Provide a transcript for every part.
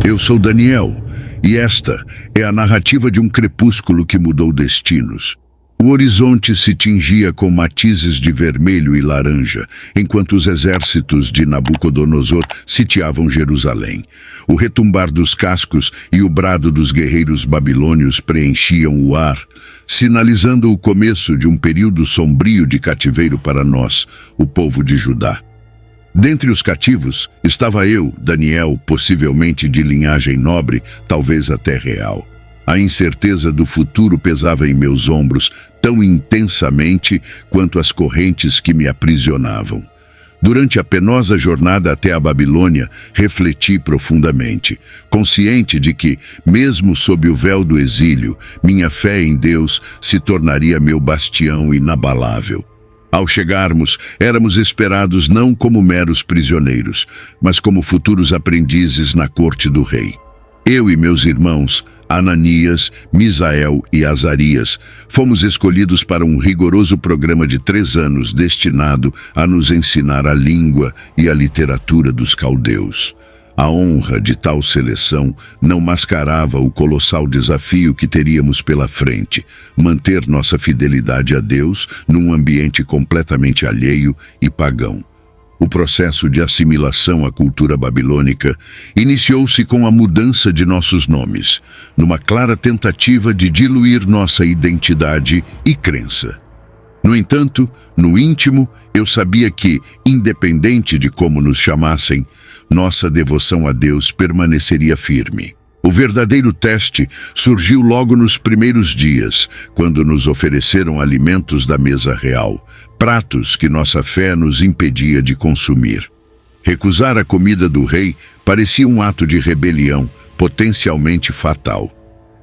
Eu sou Daniel, e esta é a narrativa de um crepúsculo que mudou destinos. O horizonte se tingia com matizes de vermelho e laranja, enquanto os exércitos de Nabucodonosor sitiavam Jerusalém. O retumbar dos cascos e o brado dos guerreiros babilônios preenchiam o ar, sinalizando o começo de um período sombrio de cativeiro para nós, o povo de Judá. Dentre os cativos, estava eu, Daniel, possivelmente de linhagem nobre, talvez até real. A incerteza do futuro pesava em meus ombros tão intensamente quanto as correntes que me aprisionavam. Durante a penosa jornada até a Babilônia, refleti profundamente, consciente de que, mesmo sob o véu do exílio, minha fé em Deus se tornaria meu bastião inabalável. Ao chegarmos, éramos esperados não como meros prisioneiros, mas como futuros aprendizes na corte do rei. Eu e meus irmãos, Ananias, Misael e Azarias, fomos escolhidos para um rigoroso programa de 3 anos destinado a nos ensinar a língua e a literatura dos caldeus. A honra de tal seleção não mascarava o colossal desafio que teríamos pela frente: manter nossa fidelidade a Deus num ambiente completamente alheio e pagão. O processo de assimilação à cultura babilônica iniciou-se com a mudança de nossos nomes, numa clara tentativa de diluir nossa identidade e crença. No entanto, no íntimo, eu sabia que, independente de como nos chamassem, nossa devoção a Deus permaneceria firme. O verdadeiro teste surgiu logo nos primeiros dias, quando nos ofereceram alimentos da mesa real, pratos que nossa fé nos impedia de consumir. Recusar a comida do rei parecia um ato de rebelião, potencialmente fatal.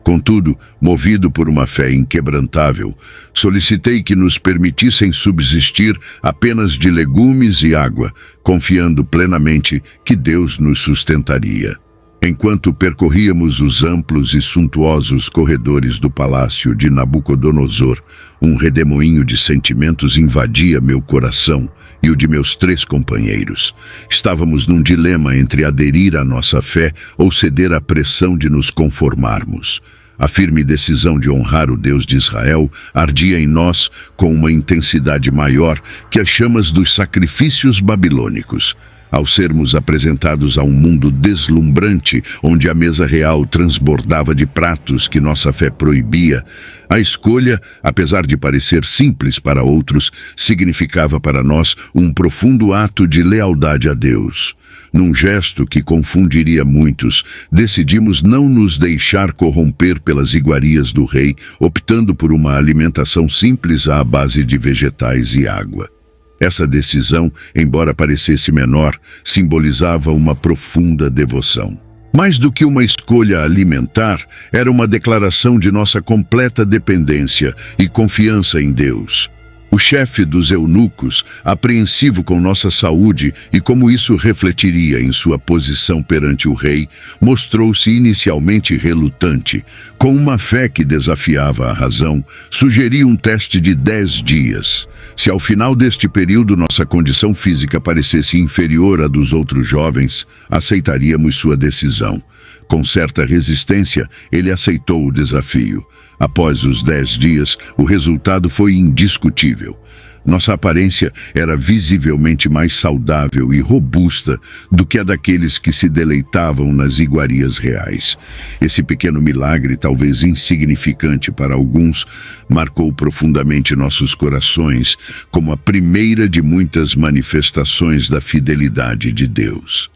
Contudo, movido por uma fé inquebrantável, solicitei que nos permitissem subsistir apenas de legumes e água, confiando plenamente que Deus nos sustentaria. Enquanto percorríamos os amplos e suntuosos corredores do palácio de Nabucodonosor, um redemoinho de sentimentos invadia meu coração e o de meus 3 companheiros. Estávamos num dilema entre aderir à nossa fé ou ceder à pressão de nos conformarmos. A firme decisão de honrar o Deus de Israel ardia em nós com uma intensidade maior que as chamas dos sacrifícios babilônicos. Ao sermos apresentados a um mundo deslumbrante, onde a mesa real transbordava de pratos que nossa fé proibia, a escolha, apesar de parecer simples para outros, significava para nós um profundo ato de lealdade a Deus. Num gesto que confundiria muitos, decidimos não nos deixar corromper pelas iguarias do rei, optando por uma alimentação simples à base de vegetais e água. Essa decisão, embora parecesse menor, simbolizava uma profunda devoção. Mais do que uma escolha alimentar, era uma declaração de nossa completa dependência e confiança em Deus. O chefe dos eunucos, apreensivo com nossa saúde e como isso refletiria em sua posição perante o rei, mostrou-se inicialmente relutante. Com uma fé que desafiava a razão, sugeriu um teste de 10 dias. Se ao final deste período nossa condição física parecesse inferior à dos outros jovens, aceitaríamos sua decisão. Com certa resistência, ele aceitou o desafio. Após os 10 dias, o resultado foi indiscutível. Nossa aparência era visivelmente mais saudável e robusta do que a daqueles que se deleitavam nas iguarias reais. Esse pequeno milagre, talvez insignificante para alguns, marcou profundamente nossos corações como a primeira de muitas manifestações da fidelidade de Deus.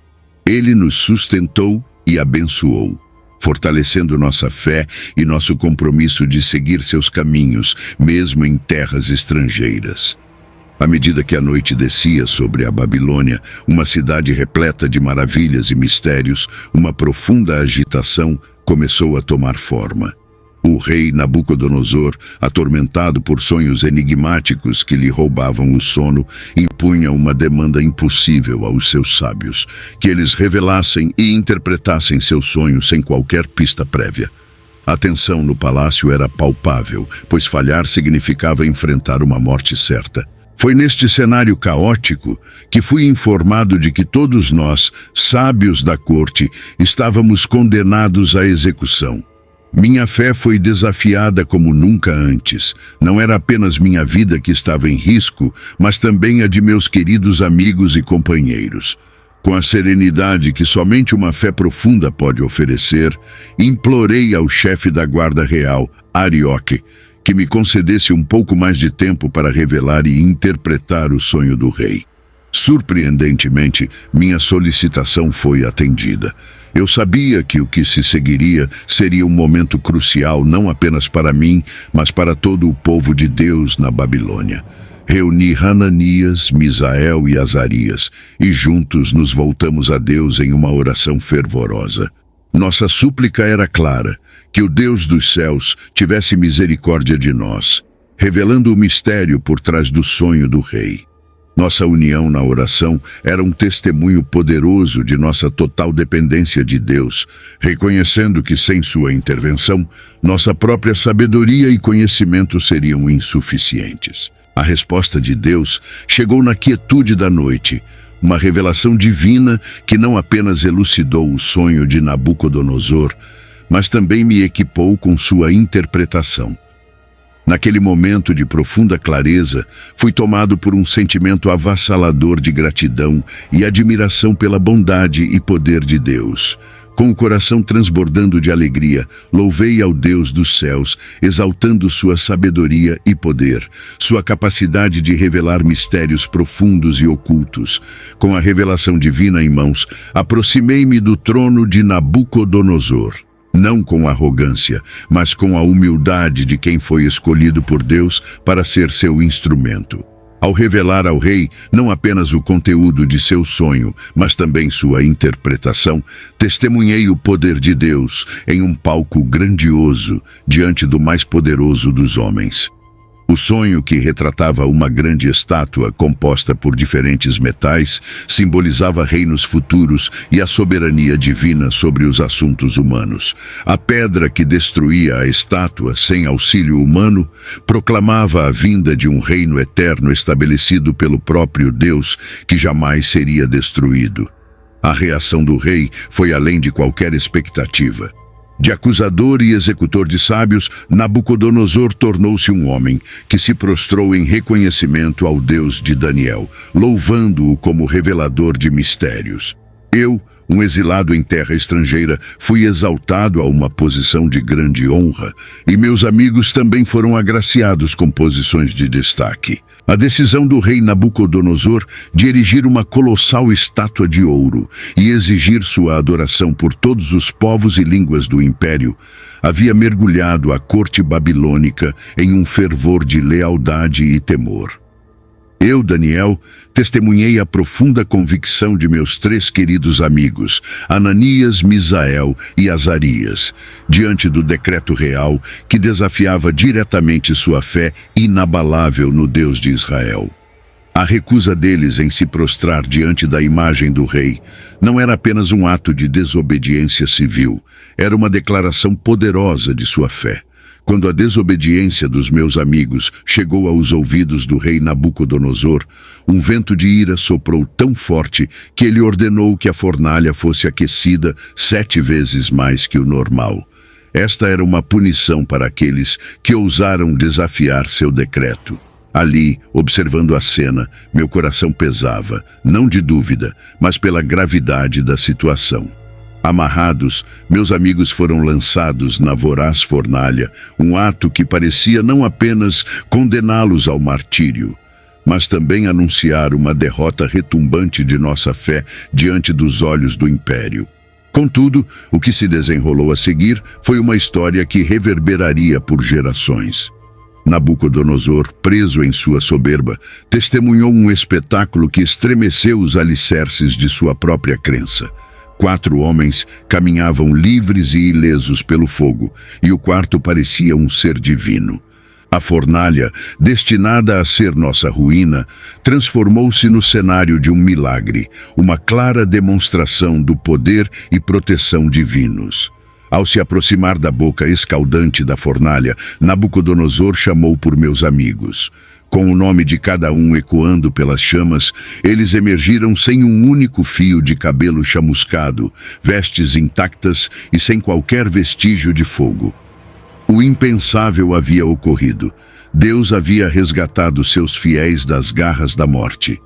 Ele nos sustentou e abençoou, fortalecendo nossa fé e nosso compromisso de seguir seus caminhos, mesmo em terras estrangeiras. À medida que a noite descia sobre a Babilônia, uma cidade repleta de maravilhas e mistérios, uma profunda agitação começou a tomar forma. O rei Nabucodonosor, atormentado por sonhos enigmáticos que lhe roubavam o sono, impunha uma demanda impossível aos seus sábios, que eles revelassem e interpretassem seus sonhos sem qualquer pista prévia. A tensão no palácio era palpável, pois falhar significava enfrentar uma morte certa. Foi neste cenário caótico que fui informado de que todos nós, sábios da corte, estávamos condenados à execução. Minha fé foi desafiada como nunca antes. Não era apenas minha vida que estava em risco, mas também a de meus queridos amigos e companheiros. Com a serenidade que somente uma fé profunda pode oferecer, implorei ao chefe da Guarda Real, Arioque, que me concedesse um pouco mais de tempo para revelar e interpretar o sonho do rei. Surpreendentemente, minha solicitação foi atendida. Eu sabia que o que se seguiria seria um momento crucial não apenas para mim, mas para todo o povo de Deus na Babilônia. Reuni Hananias, Misael e Azarias, e juntos nos voltamos a Deus em uma oração fervorosa. Nossa súplica era clara: que o Deus dos céus tivesse misericórdia de nós, revelando o mistério por trás do sonho do rei. Nossa união na oração era um testemunho poderoso de nossa total dependência de Deus, reconhecendo que sem sua intervenção, nossa própria sabedoria e conhecimento seriam insuficientes. A resposta de Deus chegou na quietude da noite, uma revelação divina que não apenas elucidou o sonho de Nabucodonosor, mas também me equipou com sua interpretação. Naquele momento de profunda clareza, fui tomado por um sentimento avassalador de gratidão e admiração pela bondade e poder de Deus. Com o coração transbordando de alegria, louvei ao Deus dos céus, exaltando sua sabedoria e poder, sua capacidade de revelar mistérios profundos e ocultos. Com a revelação divina em mãos, aproximei-me do trono de Nabucodonosor. Não com arrogância, mas com a humildade de quem foi escolhido por Deus para ser seu instrumento. Ao revelar ao rei não apenas o conteúdo de seu sonho, mas também sua interpretação, testemunhei o poder de Deus em um palco grandioso diante do mais poderoso dos homens. O sonho, que retratava uma grande estátua composta por diferentes metais, simbolizava reinos futuros e a soberania divina sobre os assuntos humanos. A pedra que destruía a estátua sem auxílio humano proclamava a vinda de um reino eterno estabelecido pelo próprio Deus, que jamais seria destruído. A reação do rei foi além de qualquer expectativa. De acusador e executor de sábios, Nabucodonosor tornou-se um homem que se prostrou em reconhecimento ao Deus de Daniel, louvando-o como revelador de mistérios. Eu, um exilado em terra estrangeira, fui exaltado a uma posição de grande honra, e meus amigos também foram agraciados com posições de destaque. A decisão do rei Nabucodonosor de erigir uma colossal estátua de ouro e exigir sua adoração por todos os povos e línguas do império havia mergulhado a corte babilônica em um fervor de lealdade e temor. Eu, Daniel, testemunhei a profunda convicção de meus 3 queridos amigos, Hananias, Misael e Azarias, diante do decreto real que desafiava diretamente sua fé inabalável no Deus de Israel. A recusa deles em se prostrar diante da imagem do rei não era apenas um ato de desobediência civil, era uma declaração poderosa de sua fé. Quando a desobediência dos meus amigos chegou aos ouvidos do rei Nabucodonosor, um vento de ira soprou tão forte que ele ordenou que a fornalha fosse aquecida 7 vezes mais que o normal. Esta era uma punição para aqueles que ousaram desafiar seu decreto. Ali, observando a cena, meu coração pesava, não de dúvida, mas pela gravidade da situação. Amarrados, meus amigos foram lançados na voraz fornalha, um ato que parecia não apenas condená-los ao martírio, mas também anunciar uma derrota retumbante de nossa fé diante dos olhos do império. Contudo, o que se desenrolou a seguir foi uma história que reverberaria por gerações. Nabucodonosor, preso em sua soberba, testemunhou um espetáculo que estremeceu os alicerces de sua própria crença. 4 homens caminhavam livres e ilesos pelo fogo, e o quarto parecia um ser divino. A fornalha, destinada a ser nossa ruína, transformou-se no cenário de um milagre, uma clara demonstração do poder e proteção divinos. Ao se aproximar da boca escaldante da fornalha, Nabucodonosor chamou por meus amigos. Com o nome de cada um ecoando pelas chamas, eles emergiram sem um único fio de cabelo chamuscado, vestes intactas e sem qualquer vestígio de fogo. O impensável havia ocorrido. Deus havia resgatado seus fiéis das garras da morte.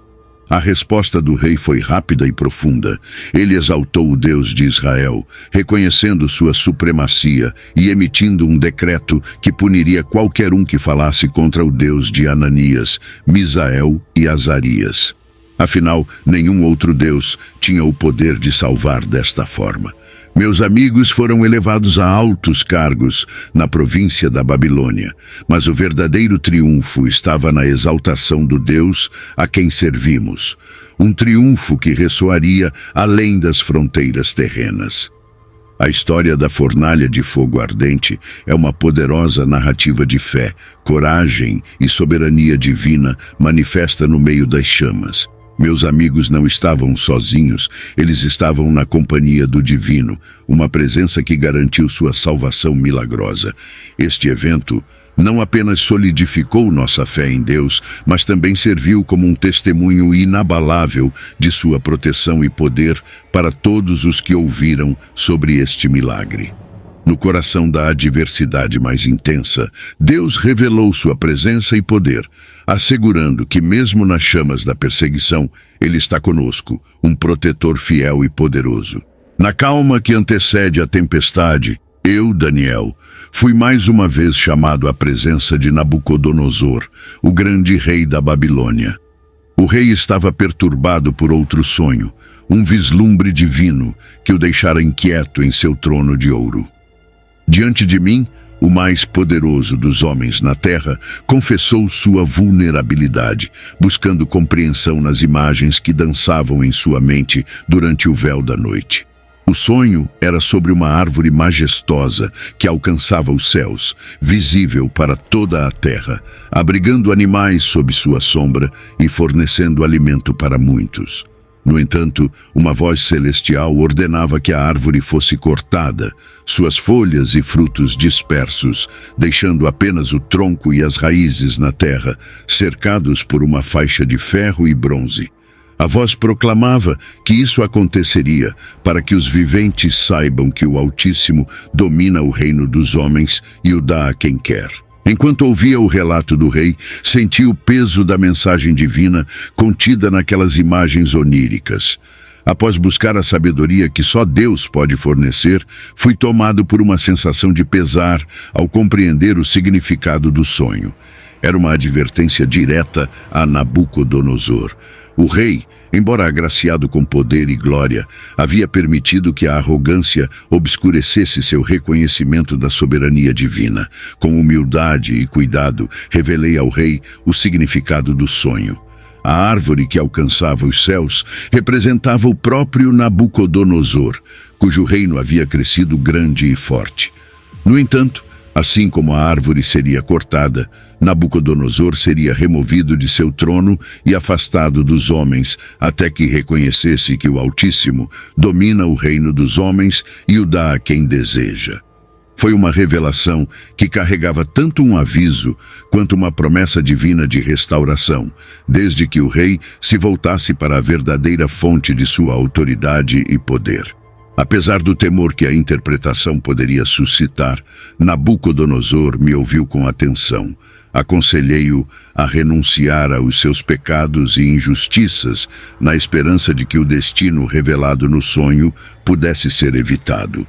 A resposta do rei foi rápida e profunda. Ele exaltou o Deus de Israel, reconhecendo sua supremacia e emitindo um decreto que puniria qualquer um que falasse contra o Deus de Ananias, Misael e Azarias. Afinal, nenhum outro Deus tinha o poder de salvar desta forma. Meus amigos foram elevados a altos cargos na província da Babilônia, mas o verdadeiro triunfo estava na exaltação do Deus a quem servimos, um triunfo que ressoaria além das fronteiras terrenas. A história da fornalha de fogo ardente é uma poderosa narrativa de fé, coragem e soberania divina manifesta no meio das chamas. Meus amigos não estavam sozinhos, eles estavam na companhia do Divino, uma presença que garantiu sua salvação milagrosa. Este evento não apenas solidificou nossa fé em Deus, mas também serviu como um testemunho inabalável de sua proteção e poder para todos os que ouviram sobre este milagre. No coração da adversidade mais intensa, Deus revelou sua presença e poder, assegurando que mesmo nas chamas da perseguição, Ele está conosco, um protetor fiel e poderoso. Na calma que antecede a tempestade, eu, Daniel, fui mais uma vez chamado à presença de Nabucodonosor, o grande rei da Babilônia. O rei estava perturbado por outro sonho, um vislumbre divino que o deixara inquieto em seu trono de ouro. Diante de mim, o mais poderoso dos homens na terra confessou sua vulnerabilidade, buscando compreensão nas imagens que dançavam em sua mente durante o véu da noite. O sonho era sobre uma árvore majestosa que alcançava os céus, visível para toda a terra, abrigando animais sob sua sombra e fornecendo alimento para muitos. No entanto, uma voz celestial ordenava que a árvore fosse cortada, suas folhas e frutos dispersos, deixando apenas o tronco e as raízes na terra, cercados por uma faixa de ferro e bronze. A voz proclamava que isso aconteceria para que os viventes saibam que o Altíssimo domina o reino dos homens e o dá a quem quer. Enquanto ouvia o relato do rei, senti o peso da mensagem divina contida naquelas imagens oníricas. Após buscar a sabedoria que só Deus pode fornecer, fui tomado por uma sensação de pesar ao compreender o significado do sonho. Era uma advertência direta a Nabucodonosor. O rei, embora agraciado com poder e glória, havia permitido que a arrogância obscurecesse seu reconhecimento da soberania divina. Com humildade e cuidado, revelei ao rei o significado do sonho. A árvore que alcançava os céus representava o próprio Nabucodonosor, cujo reino havia crescido grande e forte. No entanto, assim como a árvore seria cortada, Nabucodonosor seria removido de seu trono e afastado dos homens, até que reconhecesse que o Altíssimo domina o reino dos homens e o dá a quem deseja. Foi uma revelação que carregava tanto um aviso quanto uma promessa divina de restauração, desde que o rei se voltasse para a verdadeira fonte de sua autoridade e poder. Apesar do temor que a interpretação poderia suscitar, Nabucodonosor me ouviu com atenção. Aconselhei-o a renunciar aos seus pecados e injustiças, na esperança de que o destino revelado no sonho pudesse ser evitado.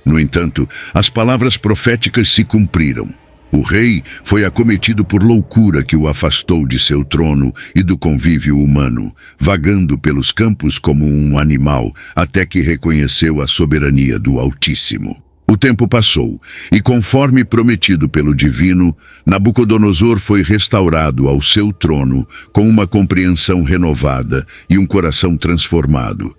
No entanto, as palavras proféticas se cumpriram. O rei foi acometido por loucura que o afastou de seu trono e do convívio humano, vagando pelos campos como um animal, até que reconheceu a soberania do Altíssimo. O tempo passou, e conforme prometido pelo Divino, Nabucodonosor foi restaurado ao seu trono com uma compreensão renovada e um coração transformado.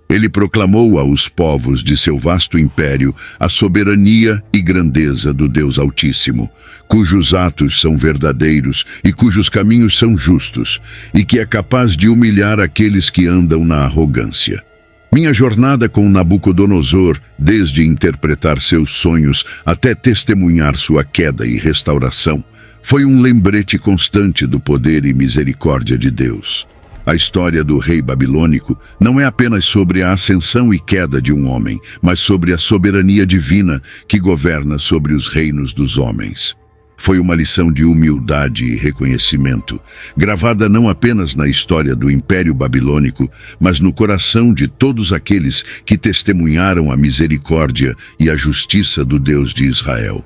Ele proclamou aos povos de seu vasto império a soberania e grandeza do Deus Altíssimo, cujos atos são verdadeiros e cujos caminhos são justos, e que é capaz de humilhar aqueles que andam na arrogância. Minha jornada com Nabucodonosor, desde interpretar seus sonhos até testemunhar sua queda e restauração, foi um lembrete constante do poder e misericórdia de Deus. A história do rei babilônico não é apenas sobre a ascensão e queda de um homem, mas sobre a soberania divina que governa sobre os reinos dos homens. Foi uma lição de humildade e reconhecimento, gravada não apenas na história do Império Babilônico, mas no coração de todos aqueles que testemunharam a misericórdia e a justiça do Deus de Israel.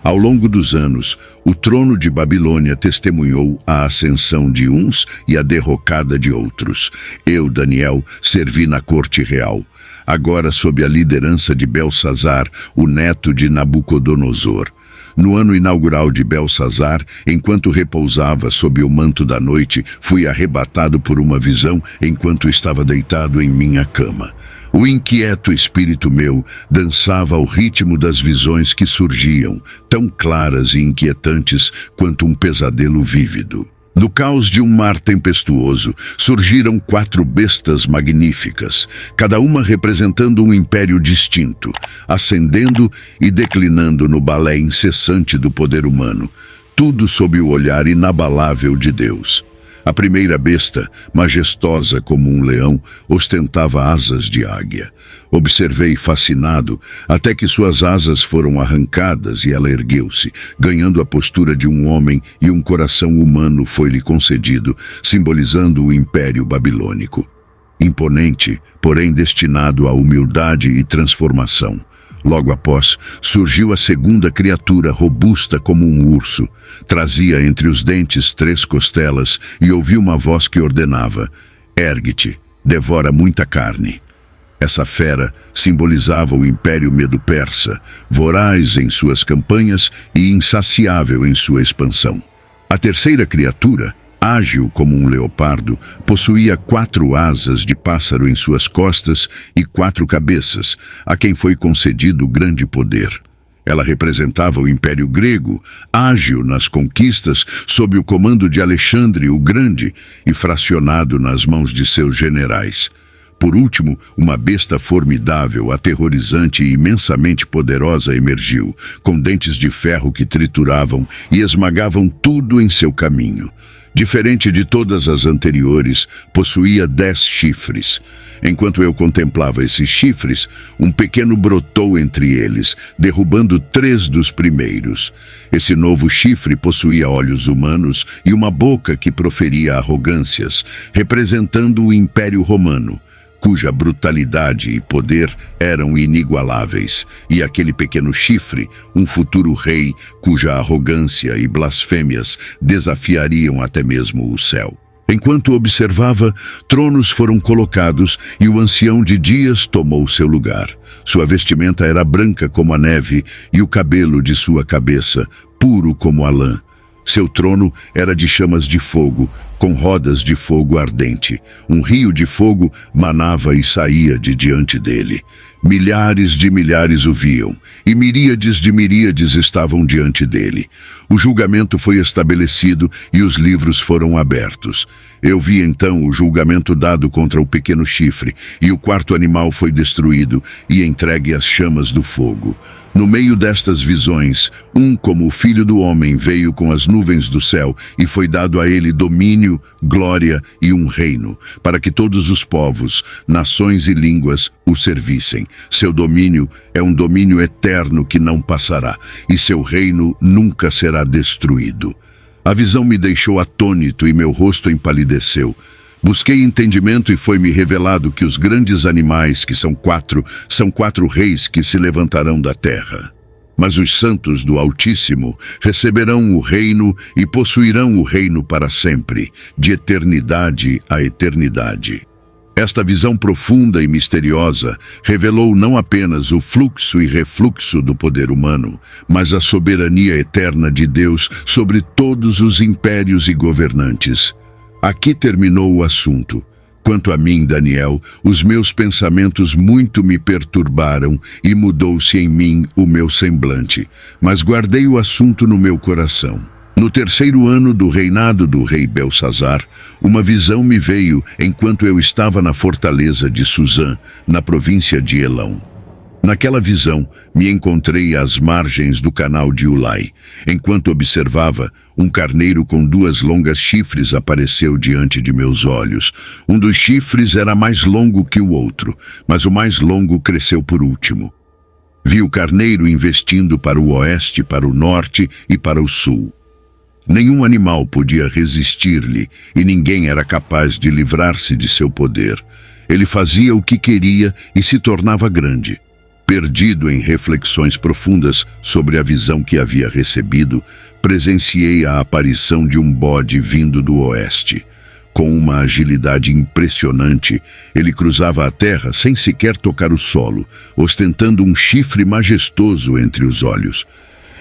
Ao longo dos anos, o trono de Babilônia testemunhou a ascensão de uns e a derrocada de outros. Eu, Daniel, servi na corte real, agora sob a liderança de Belsazar, o neto de Nabucodonosor. No ano inaugural de Belsazar, enquanto repousava sob o manto da noite, fui arrebatado por uma visão enquanto estava deitado em minha cama. O inquieto espírito meu dançava ao ritmo das visões que surgiam, tão claras e inquietantes quanto um pesadelo vívido. Do caos de um mar tempestuoso, surgiram 4 bestas magníficas, cada uma representando um império distinto, ascendendo e declinando no balé incessante do poder humano, tudo sob o olhar inabalável de Deus. A primeira besta, majestosa como um leão, ostentava asas de águia. Observei fascinado, até que suas asas foram arrancadas e ela ergueu-se, ganhando a postura de um homem, e um coração humano foi-lhe concedido, simbolizando o Império Babilônico. Imponente, porém destinado à humildade e transformação. Logo após, surgiu a segunda criatura, robusta como um urso. Trazia entre os dentes 3 costelas e ouvi uma voz que ordenava: ergue-te, devora muita carne. Essa fera simbolizava o Império Medo-Persa, voraz em suas campanhas e insaciável em sua expansão. A terceira criatura, ágil como um leopardo, possuía 4 asas de pássaro em suas costas e 4 cabeças, a quem foi concedido grande poder. Ela representava o Império Grego, ágil nas conquistas sob o comando de Alexandre o Grande e fracionado nas mãos de seus generais. Por último, uma besta formidável, aterrorizante e imensamente poderosa emergiu, com dentes de ferro que trituravam e esmagavam tudo em seu caminho. Diferente de todas as anteriores, possuía 10 chifres. Enquanto eu contemplava esses chifres, um pequeno brotou entre eles, derrubando 3 dos primeiros. Esse novo chifre possuía olhos humanos e uma boca que proferia arrogâncias, representando o Império Romano, cuja brutalidade e poder eram inigualáveis, e aquele pequeno chifre, um futuro rei cuja arrogância e blasfêmias desafiariam até mesmo o céu. Enquanto observava, tronos foram colocados e o ancião de dias tomou seu lugar. Sua vestimenta era branca como a neve e o cabelo de sua cabeça puro como a lã. Seu trono era de chamas de fogo, com rodas de fogo ardente. Um rio de fogo manava e saía de diante dele. Milhares de milhares o viam, e miríades de miríades estavam diante dele. O julgamento foi estabelecido e os livros foram abertos. Eu vi então o julgamento dado contra o pequeno chifre, e o 4º animal foi destruído e entregue às chamas do fogo. No meio destas visões, como o Filho do Homem veio com as nuvens do céu, e foi dado a ele domínio, glória e um reino, para que todos os povos, nações e línguas o servissem. Seu domínio é um domínio eterno que não passará, e seu reino nunca será destruído. A visão me deixou atônito e meu rosto empalideceu. Busquei entendimento e foi-me revelado que os grandes animais, que são 4 reis que se levantarão da terra. Mas os santos do Altíssimo receberão o reino e possuirão o reino para sempre, de eternidade a eternidade. Esta visão profunda e misteriosa revelou não apenas o fluxo e refluxo do poder humano, mas a soberania eterna de Deus sobre todos os impérios e governantes. Aqui terminou o assunto. Quanto a mim, Daniel, os meus pensamentos muito me perturbaram e mudou-se em mim o meu semblante, mas guardei o assunto no meu coração. No terceiro ano do reinado do rei Belsazar, uma visão me veio enquanto eu estava na fortaleza de Suzã, na província de Elão. Naquela visão, me encontrei às margens do canal de Ulai. Enquanto observava, um carneiro com 2 longas chifres apareceu diante de meus olhos. Um dos chifres era mais longo que o outro, mas o mais longo cresceu por último. Vi o carneiro investindo para o oeste, para o norte e para o sul. Nenhum animal podia resistir-lhe e ninguém era capaz de livrar-se de seu poder. Ele fazia o que queria e se tornava grande. Perdido em reflexões profundas sobre a visão que havia recebido, presenciei a aparição de um bode vindo do oeste. Com uma agilidade impressionante, ele cruzava a terra sem sequer tocar o solo, ostentando um chifre majestoso entre os olhos.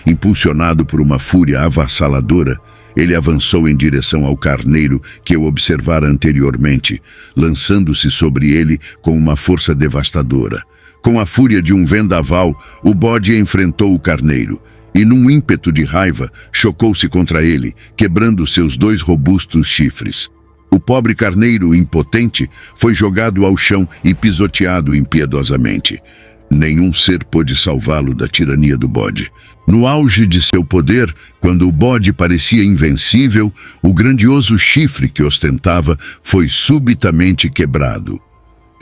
Impulsionado por uma fúria avassaladora, ele avançou em direção ao carneiro que eu observara anteriormente, lançando-se sobre ele com uma força devastadora. Com a fúria de um vendaval, o bode enfrentou o carneiro e, num ímpeto de raiva, chocou-se contra ele, quebrando seus 2 robustos chifres. O pobre carneiro, impotente, foi jogado ao chão e pisoteado impiedosamente. Nenhum ser pôde salvá-lo da tirania do bode. No auge de seu poder, quando o bode parecia invencível, o grandioso chifre que ostentava foi subitamente quebrado.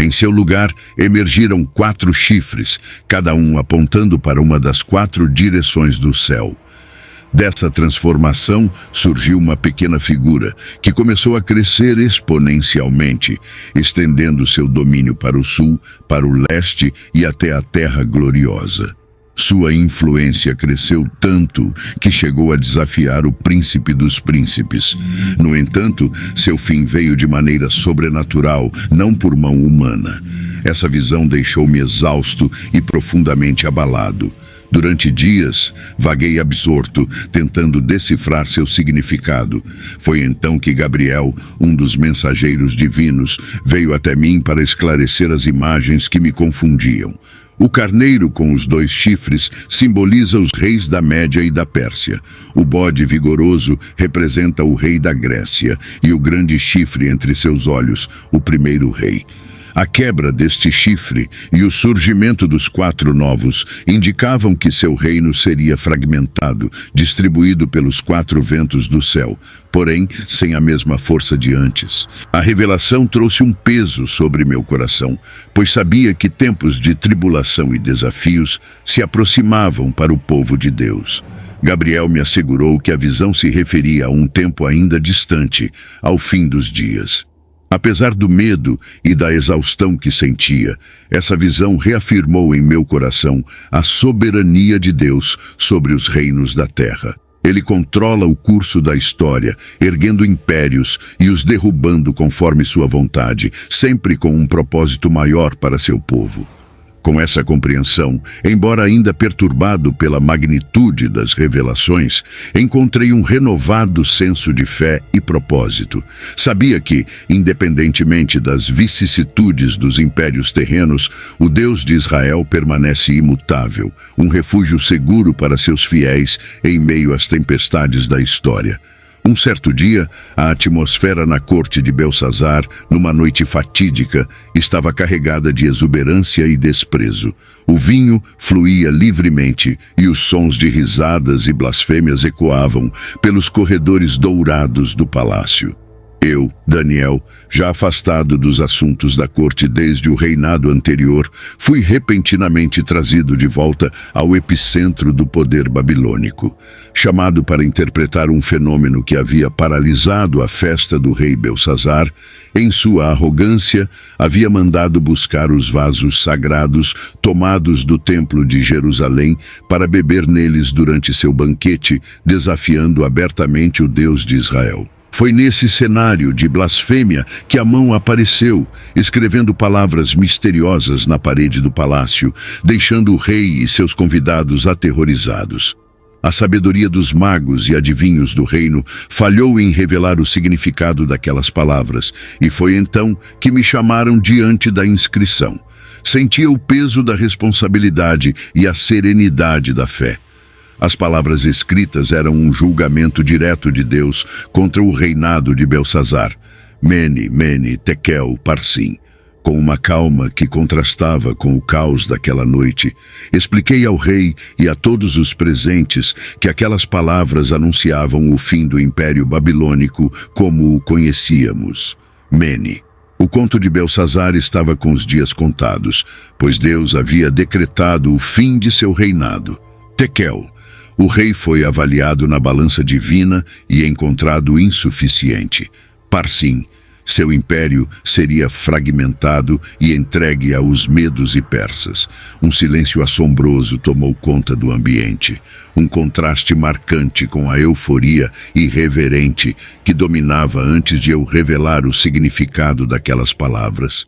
Em seu lugar, emergiram 4 chifres, cada um apontando para uma das 4 direções do céu. Dessa transformação surgiu uma pequena figura que começou a crescer exponencialmente, estendendo seu domínio para o sul, para o leste e até a terra gloriosa. Sua influência cresceu tanto que chegou a desafiar o príncipe dos príncipes. No entanto, seu fim veio de maneira sobrenatural, não por mão humana. Essa visão deixou-me exausto e profundamente abalado. Durante dias, vaguei absorto, tentando decifrar seu significado. Foi então que Gabriel, um dos mensageiros divinos, veio até mim para esclarecer as imagens que me confundiam. O carneiro com os 2 chifres simboliza os reis da Média e da Pérsia. O bode vigoroso representa o rei da Grécia e o grande chifre entre seus olhos, o primeiro rei. A quebra deste chifre e o surgimento dos 4 novos indicavam que seu reino seria fragmentado, distribuído pelos 4 ventos do céu, porém sem a mesma força de antes. A revelação trouxe um peso sobre meu coração, pois sabia que tempos de tribulação e desafios se aproximavam para o povo de Deus. Gabriel me assegurou que a visão se referia a um tempo ainda distante, ao fim dos dias. Apesar do medo e da exaustão que sentia, essa visão reafirmou em meu coração a soberania de Deus sobre os reinos da terra. Ele controla o curso da história, erguendo impérios e os derrubando conforme sua vontade, sempre com um propósito maior para seu povo. Com essa compreensão, embora ainda perturbado pela magnitude das revelações, encontrei um renovado senso de fé e propósito. Sabia que, independentemente das vicissitudes dos impérios terrenos, o Deus de Israel permanece imutável, um refúgio seguro para seus fiéis em meio às tempestades da história. Um certo dia, a atmosfera na corte de Belsazar, numa noite fatídica, estava carregada de exuberância e desprezo. O vinho fluía livremente e os sons de risadas e blasfêmias ecoavam pelos corredores dourados do palácio. Eu, Daniel, já afastado dos assuntos da corte desde o reinado anterior, fui repentinamente trazido de volta ao epicentro do poder babilônico. Chamado para interpretar um fenômeno que havia paralisado a festa do rei Belsazar, em sua arrogância, havia mandado buscar os vasos sagrados tomados do templo de Jerusalém para beber neles durante seu banquete, desafiando abertamente o Deus de Israel. Foi nesse cenário de blasfêmia que Amão apareceu, escrevendo palavras misteriosas na parede do palácio, deixando o rei e seus convidados aterrorizados. A sabedoria dos magos e adivinhos do reino falhou em revelar o significado daquelas palavras, e foi então que me chamaram diante da inscrição. Sentia o peso da responsabilidade e a serenidade da fé. As palavras escritas eram um julgamento direto de Deus contra o reinado de Belsazar. Mene, Mene, Tekel, Parsim. Com uma calma que contrastava com o caos daquela noite, expliquei ao rei e a todos os presentes que aquelas palavras anunciavam o fim do Império Babilônico como o conhecíamos. Mene. O conto de Belsazar estava com os dias contados, pois Deus havia decretado o fim de seu reinado. Tekel. O rei foi avaliado na balança divina e encontrado insuficiente. Parsim. Seu império seria fragmentado e entregue aos medos e persas. Um silêncio assombroso tomou conta do ambiente, um contraste marcante com a euforia irreverente que dominava antes de eu revelar o significado daquelas palavras.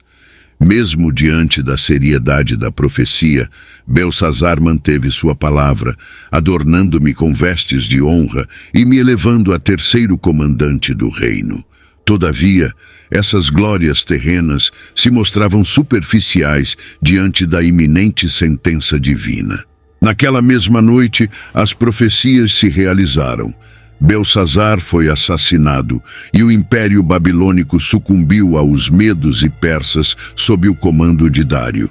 Mesmo diante da seriedade da profecia, Belsazar manteve sua palavra, adornando-me com vestes de honra e me elevando a terceiro comandante do reino. Todavia, essas glórias terrenas se mostravam superficiais diante da iminente sentença divina. Naquela mesma noite, as profecias se realizaram. Belsazar foi assassinado e o Império Babilônico sucumbiu aos medos e persas sob o comando de Dário.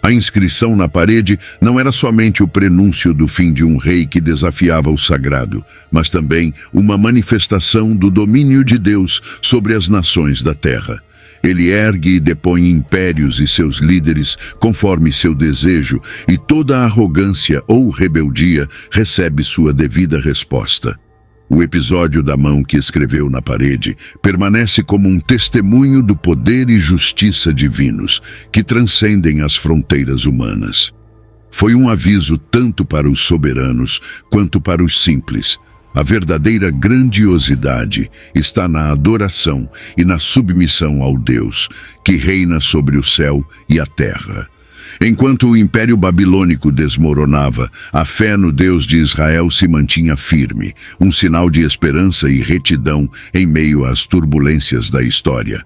A inscrição na parede não era somente o prenúncio do fim de um rei que desafiava o sagrado, mas também uma manifestação do domínio de Deus sobre as nações da terra. Ele ergue e depõe impérios e seus líderes conforme seu desejo, e toda arrogância ou rebeldia recebe sua devida resposta. O episódio da mão que escreveu na parede permanece como um testemunho do poder e justiça divinos que transcendem as fronteiras humanas. Foi um aviso tanto para os soberanos quanto para os simples. A verdadeira grandiosidade está na adoração e na submissão ao Deus que reina sobre o céu e a terra. Enquanto o Império Babilônico desmoronava, a fé no Deus de Israel se mantinha firme, um sinal de esperança e retidão em meio às turbulências da história.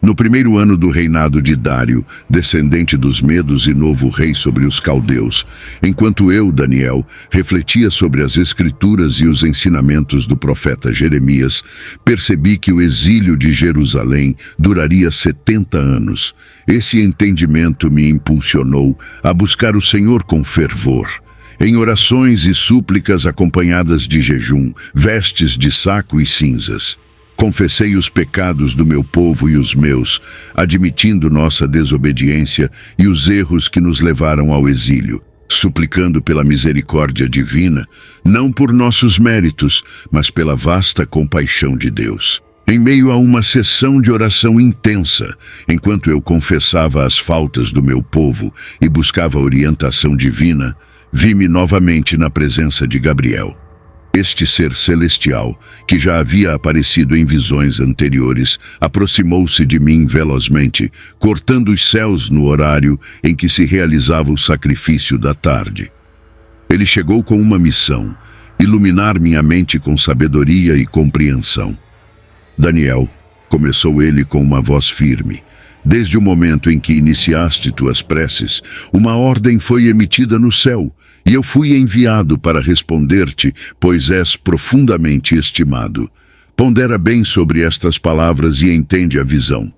No primeiro ano do reinado de Dário, descendente dos Medos e novo rei sobre os caldeus, enquanto eu, Daniel, refletia sobre as escrituras e os ensinamentos do profeta Jeremias, percebi que o exílio de Jerusalém duraria 70 anos. Esse entendimento me impulsionou a buscar o Senhor com fervor. Em orações e súplicas acompanhadas de jejum, vestes de saco e cinzas. Confessei os pecados do meu povo e os meus, admitindo nossa desobediência e os erros que nos levaram ao exílio, suplicando pela misericórdia divina, não por nossos méritos, mas pela vasta compaixão de Deus. Em meio a uma sessão de oração intensa, enquanto eu confessava as faltas do meu povo e buscava orientação divina, vi-me novamente na presença de Gabriel. Este ser celestial, que já havia aparecido em visões anteriores, aproximou-se de mim velozmente, cortando os céus no horário em que se realizava o sacrifício da tarde. Ele chegou com uma missão: iluminar minha mente com sabedoria e compreensão. Daniel, começou ele com uma voz firme, desde o momento em que iniciaste tuas preces, uma ordem foi emitida no céu, e eu fui enviado para responder-te, pois és profundamente estimado. Pondera bem sobre estas palavras e entende a visão.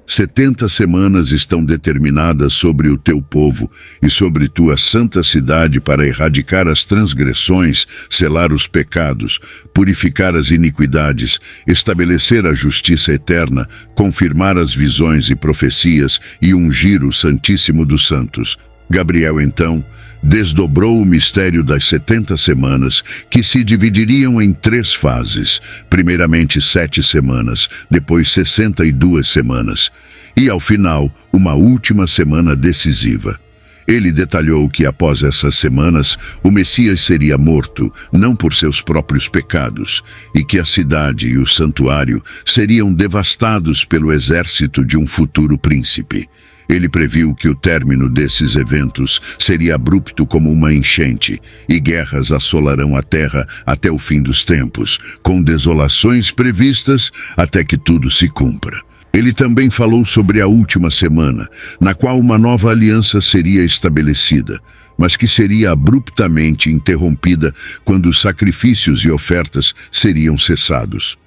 70 semanas estão determinadas sobre o teu povo e sobre tua santa cidade para erradicar as transgressões, selar os pecados, purificar as iniquidades, estabelecer a justiça eterna, confirmar as visões e profecias e ungir o Santíssimo dos Santos. Gabriel, então, desdobrou o mistério das 70 semanas, que se dividiriam em 3 fases, primeiramente 7 semanas, depois 62 semanas, e ao final, uma última semana decisiva. Ele detalhou que após essas semanas, o Messias seria morto, não por seus próprios pecados, e que a cidade e o santuário seriam devastados pelo exército de um futuro príncipe. Ele previu que o término desses eventos seria abrupto como uma enchente, e guerras assolarão a terra até o fim dos tempos, com desolações previstas até que tudo se cumpra. Ele também falou sobre a última semana, na qual uma nova aliança seria estabelecida. mas que seria abruptamente interrompida quando os sacrifícios e ofertas seriam cessados.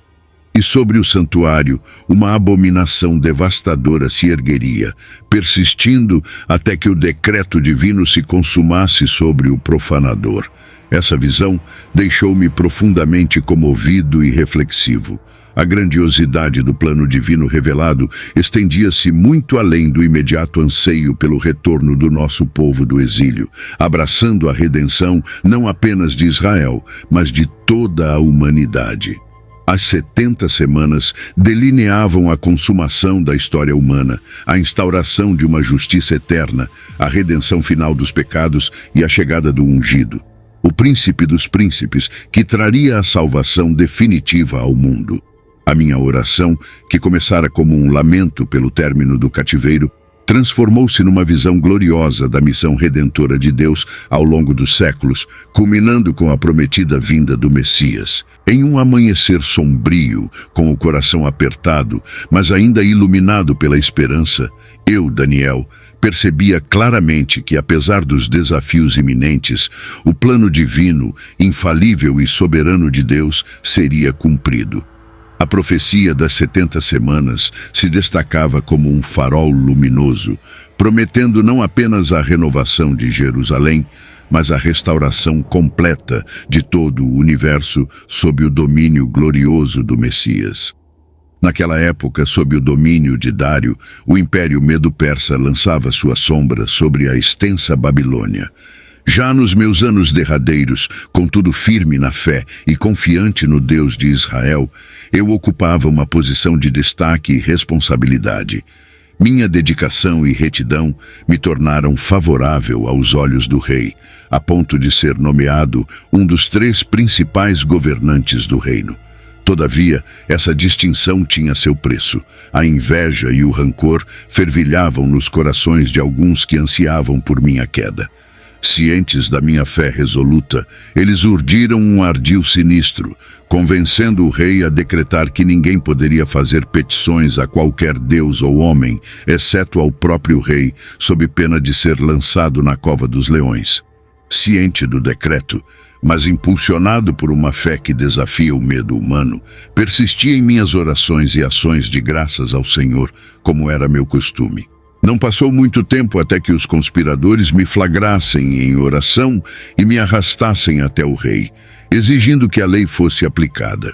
E sobre o santuário, uma abominação devastadora se ergueria, persistindo até que o decreto divino se consumasse sobre o profanador. Essa visão deixou-me profundamente comovido e reflexivo. A grandiosidade do plano divino revelado estendia-se muito além do imediato anseio pelo retorno do nosso povo do exílio, abraçando a redenção não apenas de Israel, mas de toda a humanidade. As 70 semanas delineavam a consumação da história humana, a instauração de uma justiça eterna, a redenção final dos pecados e a chegada do ungido, o príncipe dos príncipes, que traria a salvação definitiva ao mundo. A minha oração, que começara como um lamento pelo término do cativeiro, transformou-se numa visão gloriosa da missão redentora de Deus ao longo dos séculos, culminando com a prometida vinda do Messias. Em um amanhecer sombrio, com o coração apertado, mas ainda iluminado pela esperança, eu, Daniel, percebia claramente que, apesar dos desafios iminentes, o plano divino, infalível e soberano de Deus seria cumprido. A profecia das 70 semanas se destacava como um farol luminoso, prometendo não apenas a renovação de Jerusalém, mas a restauração completa de todo o universo sob o domínio glorioso do Messias. Naquela época, sob o domínio de Dário, o Império Medo-Persa lançava sua sombra sobre a extensa Babilônia. Já nos meus anos derradeiros, contudo firme na fé e confiante no Deus de Israel, eu ocupava uma posição de destaque e responsabilidade. Minha dedicação e retidão me tornaram favorável aos olhos do rei, a ponto de ser nomeado um dos 3 principais governantes do reino. Todavia, essa distinção tinha seu preço. A inveja e o rancor fervilhavam nos corações de alguns que ansiavam por minha queda. Cientes da minha fé resoluta, eles urdiram um ardil sinistro, convencendo o rei a decretar que ninguém poderia fazer petições a qualquer deus ou homem, exceto ao próprio rei, sob pena de ser lançado na cova dos leões. Ciente do decreto, mas impulsionado por uma fé que desafia o medo humano, persisti em minhas orações e ações de graças ao Senhor, como era meu costume. Não passou muito tempo até que os conspiradores me flagrassem em oração e me arrastassem até o rei, exigindo que a lei fosse aplicada.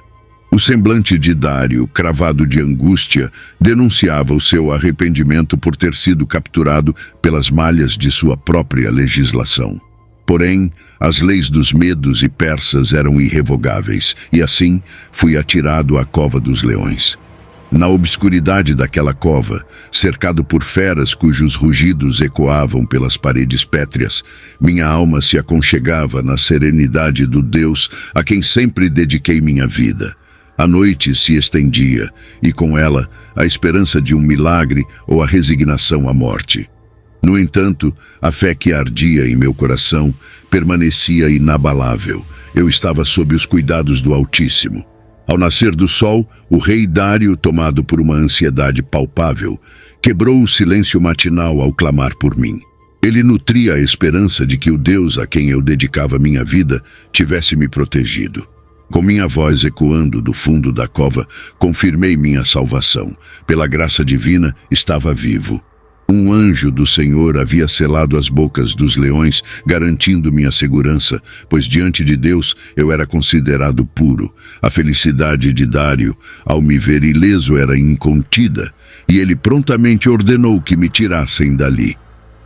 O semblante de Dário, cravado de angústia, denunciava o seu arrependimento por ter sido capturado pelas malhas de sua própria legislação. Porém, as leis dos medos e persas eram irrevogáveis, e assim fui atirado à cova dos leões. Na obscuridade daquela cova, cercado por feras cujos rugidos ecoavam pelas paredes pétreas, minha alma se aconchegava na serenidade do Deus a quem sempre dediquei minha vida. A noite se estendia, e com ela a esperança de um milagre ou a resignação à morte. No entanto, a fé que ardia em meu coração permanecia inabalável. Eu estava sob os cuidados do Altíssimo. Ao nascer do sol, o rei Dário, tomado por uma ansiedade palpável, quebrou o silêncio matinal ao clamar por mim. Ele nutria a esperança de que o Deus a quem eu dedicava minha vida tivesse me protegido. Com minha voz ecoando do fundo da cova, confirmei minha salvação. Pela graça divina, estava vivo. Um anjo do Senhor havia selado as bocas dos leões, garantindo minha segurança, pois diante de Deus eu era considerado puro. A felicidade de Dário, ao me ver ileso, era incontida, e ele prontamente ordenou que me tirassem dali.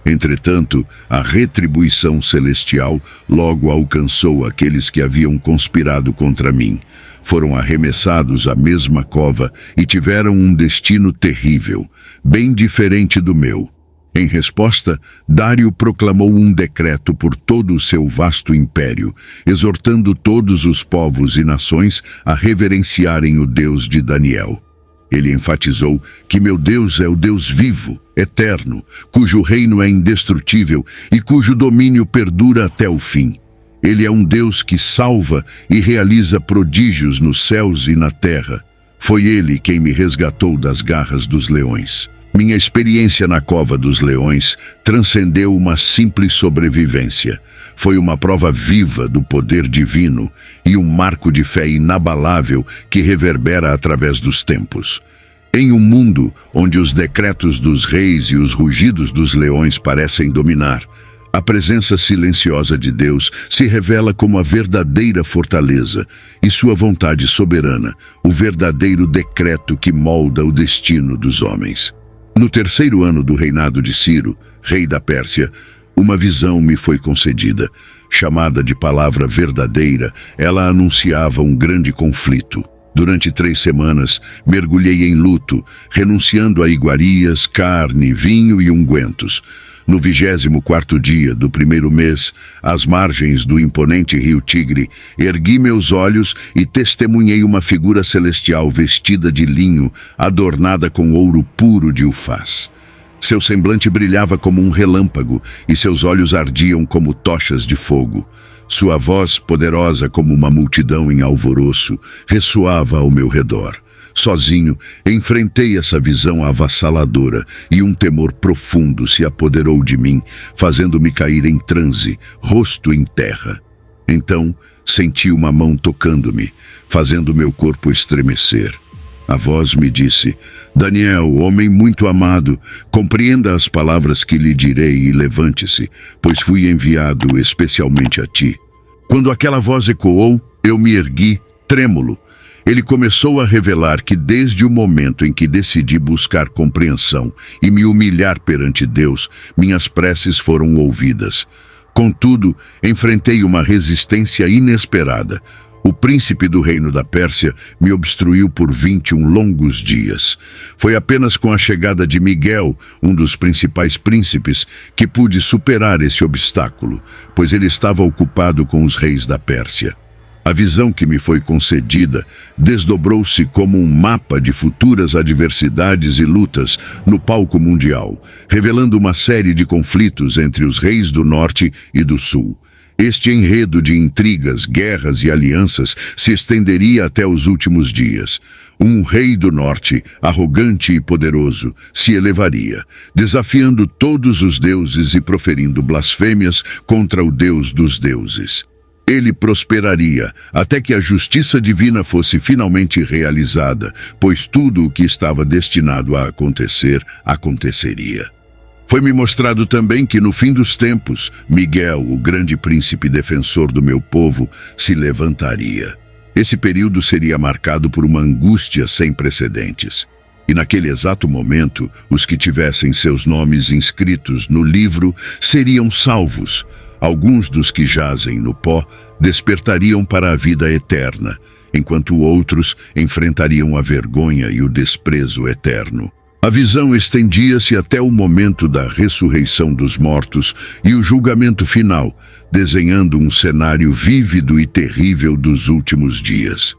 Entretanto, a retribuição celestial logo alcançou aqueles que haviam conspirado contra mim. Foram arremessados à mesma cova e tiveram um destino terrível, bem diferente do meu. Em resposta, Dário proclamou um decreto por todo o seu vasto império, exortando todos os povos e nações a reverenciarem o Deus de Daniel. Ele enfatizou que meu Deus é o Deus vivo, eterno, cujo reino é indestrutível e cujo domínio perdura até o fim. Ele é um Deus que salva e realiza prodígios nos céus e na terra. Foi ele quem me resgatou das garras dos leões. Minha experiência na cova dos leões transcendeu uma simples sobrevivência. Foi uma prova viva do poder divino e um marco de fé inabalável que reverbera através dos tempos. Em um mundo onde os decretos dos reis e os rugidos dos leões parecem dominar, a presença silenciosa de Deus se revela como a verdadeira fortaleza e sua vontade soberana, o verdadeiro decreto que molda o destino dos homens. No terceiro ano do reinado de Ciro, rei da Pérsia, uma visão me foi concedida. Chamada de palavra verdadeira, ela anunciava um grande conflito. Durante 3 semanas, mergulhei em luto, renunciando a iguarias, carne, vinho e ungüentos. No 24º dia do primeiro mês, às margens do imponente rio Tigre, ergui meus olhos e testemunhei uma figura celestial vestida de linho, adornada com ouro puro de Ufaz. Seu semblante brilhava como um relâmpago e seus olhos ardiam como tochas de fogo. Sua voz, poderosa como uma multidão em alvoroço, ressoava ao meu redor. Sozinho, enfrentei essa visão avassaladora e um temor profundo se apoderou de mim, fazendo-me cair em transe, rosto em terra. Então, senti uma mão tocando-me, fazendo meu corpo estremecer. A voz me disse: Daniel, homem muito amado, compreenda as palavras que lhe direi e levante-se, pois fui enviado especialmente a ti. Quando aquela voz ecoou, eu me ergui, trêmulo. Ele começou a revelar que desde o momento em que decidi buscar compreensão e me humilhar perante Deus, minhas preces foram ouvidas. Contudo, enfrentei uma resistência inesperada. O príncipe do reino da Pérsia me obstruiu por 21 longos dias. Foi apenas com a chegada de Miguel, um dos principais príncipes, que pude superar esse obstáculo, pois ele estava ocupado com os reis da Pérsia. A visão que me foi concedida desdobrou-se como um mapa de futuras adversidades e lutas no palco mundial, revelando uma série de conflitos entre os reis do norte e do sul. Este enredo de intrigas, guerras e alianças se estenderia até os últimos dias. Um rei do norte, arrogante e poderoso, se elevaria, desafiando todos os deuses e proferindo blasfêmias contra o Deus dos deuses. Ele prosperaria até que a justiça divina fosse finalmente realizada, pois tudo o que estava destinado a acontecer, aconteceria. Foi-me mostrado também que no fim dos tempos, Miguel, o grande príncipe defensor do meu povo, se levantaria. Esse período seria marcado por uma angústia sem precedentes. E naquele exato momento, os que tivessem seus nomes inscritos no livro seriam salvos. Alguns dos que jazem no pó despertariam para a vida eterna, enquanto outros enfrentariam a vergonha e o desprezo eterno. A visão estendia-se até o momento da ressurreição dos mortos e o julgamento final, desenhando um cenário vívido e terrível dos últimos dias.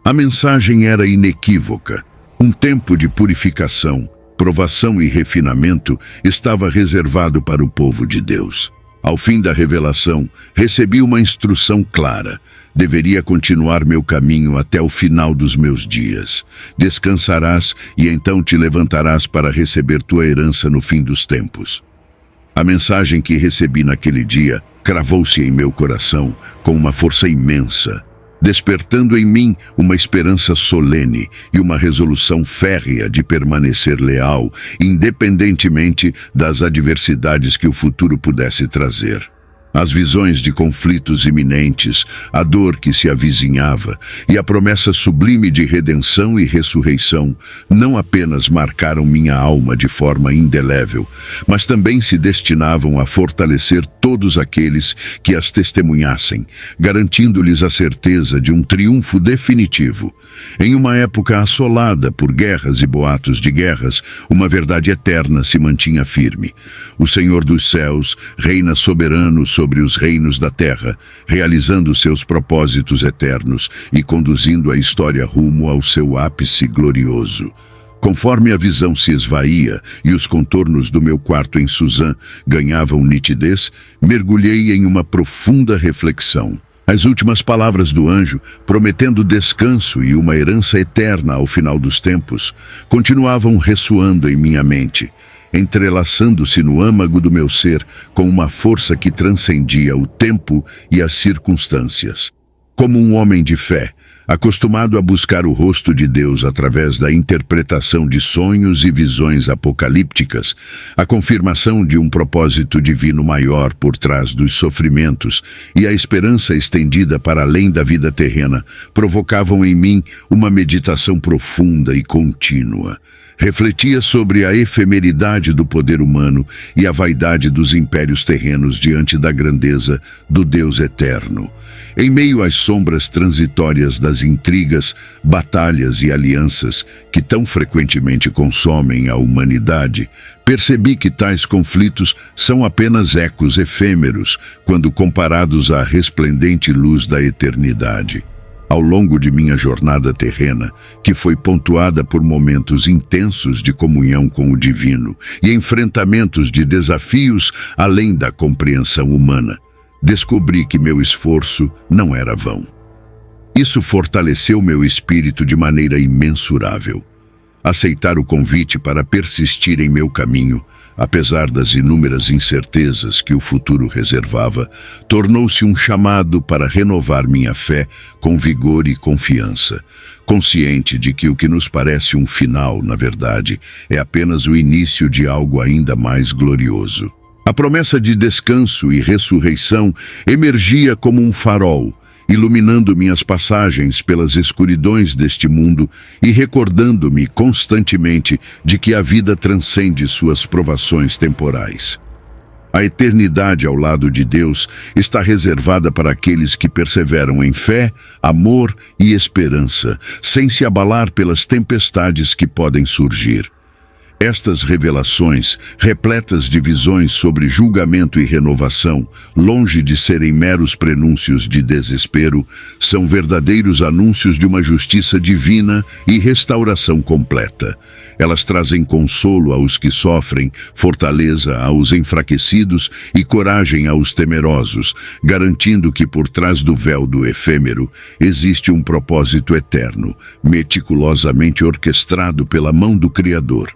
A mensagem era inequívoca. Um tempo de purificação, provação e refinamento estava reservado para o povo de Deus. Ao fim da revelação, recebi uma instrução clara. Deveria continuar meu caminho até o final dos meus dias. Descansarás e então te levantarás para receber tua herança no fim dos tempos. A mensagem que recebi naquele dia cravou-se em meu coração com uma força imensa, despertando em mim uma esperança solene e uma resolução férrea de permanecer leal, independentemente das adversidades que o futuro pudesse trazer. As visões de conflitos iminentes, a dor que se avizinhava e a promessa sublime de redenção e ressurreição não apenas marcaram minha alma de forma indelével, mas também se destinavam a fortalecer todos aqueles que as testemunhassem, garantindo-lhes a certeza de um triunfo definitivo. Em uma época assolada por guerras e boatos de guerras, uma verdade eterna se mantinha firme. O Senhor dos céus reina soberano sobre os reinos da terra, realizando seus propósitos eternos e conduzindo a história rumo ao seu ápice glorioso. Conforme a visão se esvaía e os contornos do meu quarto em Suzã ganhavam nitidez, mergulhei em uma profunda reflexão. As últimas palavras do anjo, prometendo descanso e uma herança eterna ao final dos tempos, continuavam ressoando em minha mente, entrelaçando-se no âmago do meu ser com uma força que transcendia o tempo e as circunstâncias. Como um homem de fé, acostumado a buscar o rosto de Deus através da interpretação de sonhos e visões apocalípticas, a confirmação de um propósito divino maior por trás dos sofrimentos e a esperança estendida para além da vida terrena provocavam em mim uma meditação profunda e contínua. Refletia sobre a efemeridade do poder humano e a vaidade dos impérios terrenos diante da grandeza do Deus eterno. Em meio às sombras transitórias das intrigas, batalhas e alianças que tão frequentemente consomem a humanidade, percebi que tais conflitos são apenas ecos efêmeros quando comparados à resplendente luz da eternidade. Ao longo de minha jornada terrena, que foi pontuada por momentos intensos de comunhão com o divino e enfrentamentos de desafios além da compreensão humana, descobri que meu esforço não era vão. Isso fortaleceu meu espírito de maneira imensurável. Aceitar o convite para persistir em meu caminho, apesar das inúmeras incertezas que o futuro reservava, tornou-se um chamado para renovar minha fé com vigor e confiança, consciente de que o que nos parece um final, na verdade, é apenas o início de algo ainda mais glorioso. A promessa de descanso e ressurreição emergia como um farol, iluminando minhas passagens pelas escuridões deste mundo e recordando-me constantemente de que a vida transcende suas provações temporais. A eternidade ao lado de Deus está reservada para aqueles que perseveram em fé, amor e esperança, sem se abalar pelas tempestades que podem surgir. Estas revelações, repletas de visões sobre julgamento e renovação, longe de serem meros prenúncios de desespero, são verdadeiros anúncios de uma justiça divina e restauração completa. Elas trazem consolo aos que sofrem, fortaleza aos enfraquecidos e coragem aos temerosos, garantindo que por trás do véu do efêmero existe um propósito eterno, meticulosamente orquestrado pela mão do Criador.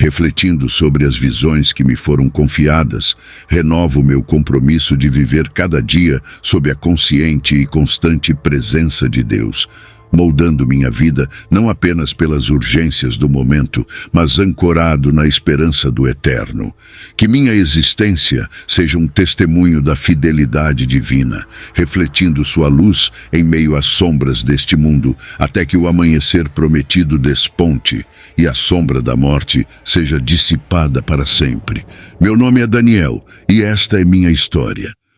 Refletindo sobre as visões que me foram confiadas, renovo meu compromisso de viver cada dia sob a consciente e constante presença de Deus, moldando minha vida não apenas pelas urgências do momento, mas ancorado na esperança do eterno. Que minha existência seja um testemunho da fidelidade divina, refletindo sua luz em meio às sombras deste mundo, até que o amanhecer prometido desponte e a sombra da morte seja dissipada para sempre. Meu nome é Daniel e esta é minha história.